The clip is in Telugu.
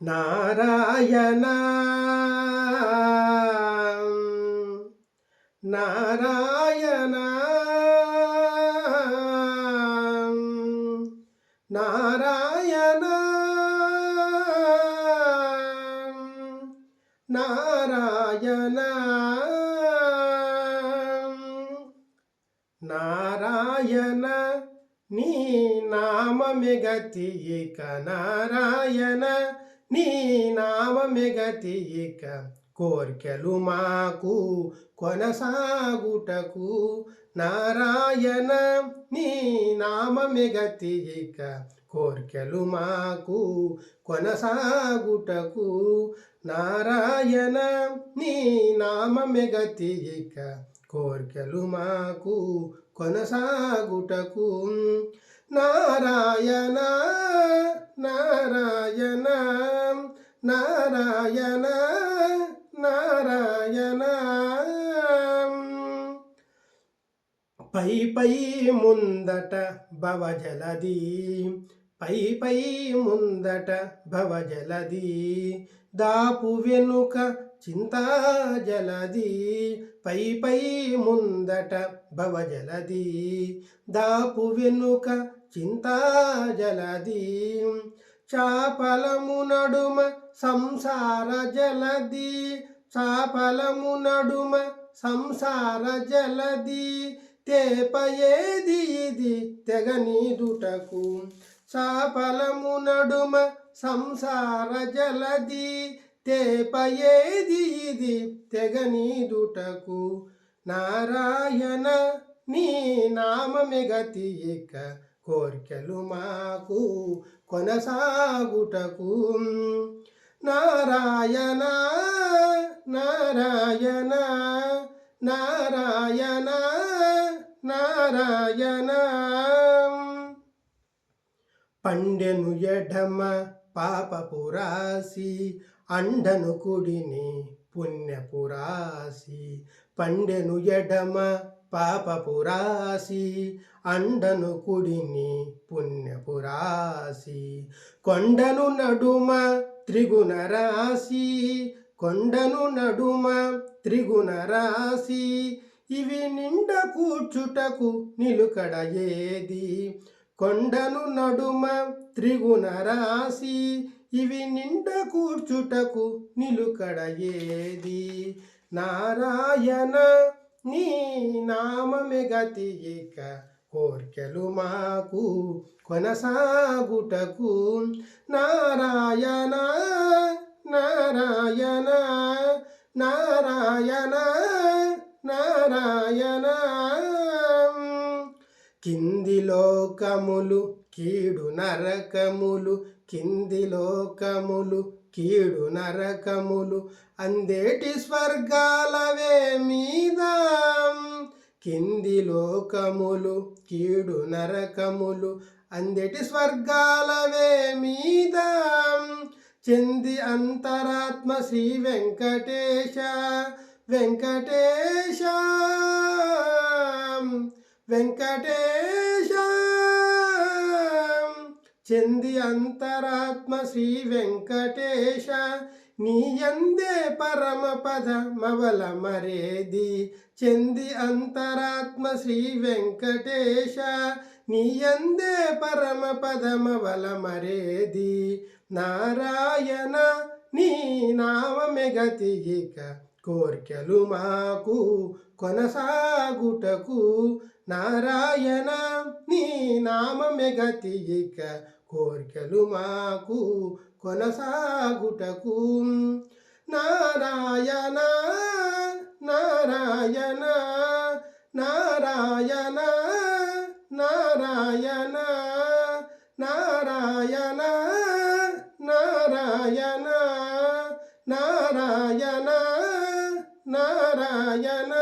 నారాయణ నారాయణ నారాయణ నారాయణ నారాయణ నీ నామమే గతి ఇక నారాయణ నీ నామమే గతి ఇక కోర్కెలు మాకు కొనసాగుటకు నారాయణ నీ నామమే గతి ఇక కోర్కెలు మాకు కొనసాగుటకు నారాయణ నీ నామమే గతి ఇక కోర్కెలు మాకు కొనసాగుటకు నారాయణ నారాయణ నారాయణ నారాయణ పై పై ముందట భవజలది పై పై ముందట భవజలది దాపు వెనుక చింతాజలది పై పై ముందట భవజలది దాపు వెనుక చింతాజలది చాపలము నడుమ సంసార జలది చాపలము నడుమ సంసార జలది తేపయేది ఇది తెగనీదుటకు చాపలము నడుమ సంసార జలది తేపయేది ఇది తెగనీదుటకు నారాయణ నీ నామమే గతి ఇక కోర్కెలు మాకు కొనసాగుటకు నారాయణ నారాయణ నారాయణ నారాయణ పండెను ఎడమ పాపపురాసి అండను కుడిని పుణ్యపురాసి పండెను ఎడమ పాపపురాసి అండను కుడిని పుణ్యపురాసి కొండను నడుమ త్రిగుణ రాశి కొండను నడుమ త్రిగుణ రాశి ఇవి నిండ కూర్చుటకు నిలుకడ ఏది కొండను నడుమ త్రిగుణ రాశి ఇవి నిండ కూర్చుటకు నిలుకడ ఏది నారాయణ నీ నామమే గతి ఇక కోర్కెలు మాకు కొనసాగుటకు నారాయణ నారాయణ నారాయణ నారాయణ కింది లోకములు కీడు నరకములు కింది లోకములు కీడు నరకములు అందేటి స్వర్గాలవే మీద కింది లోకములు కీడు నరకములు అందేటి స్వర్గాలవే మీద చెంది అంతరాత్మ శ్రీ వెంకటేశ వెంకటేశ వెంకటేశ చెంది అంతరాత్మ శ్రీ వెంకటేశ నీయందే పరమ పద మవల మరేది చెంది అంతరాత్మ శ్రీ వెంకటేశ నీయందే పరమ పదమవల మరేది నారాయణ నీ నామమే గతి ఇక కోర్కెలు మాకు కొనసాగుటకు నారాయణ నీ నామమే గతి ఇక కోర్కెలు మాకు కొనసాగుటకు నారాయణ నారాయణ నారాయణ నారాయణ నారాయణ నారాయణ నారాయణ నారాయణ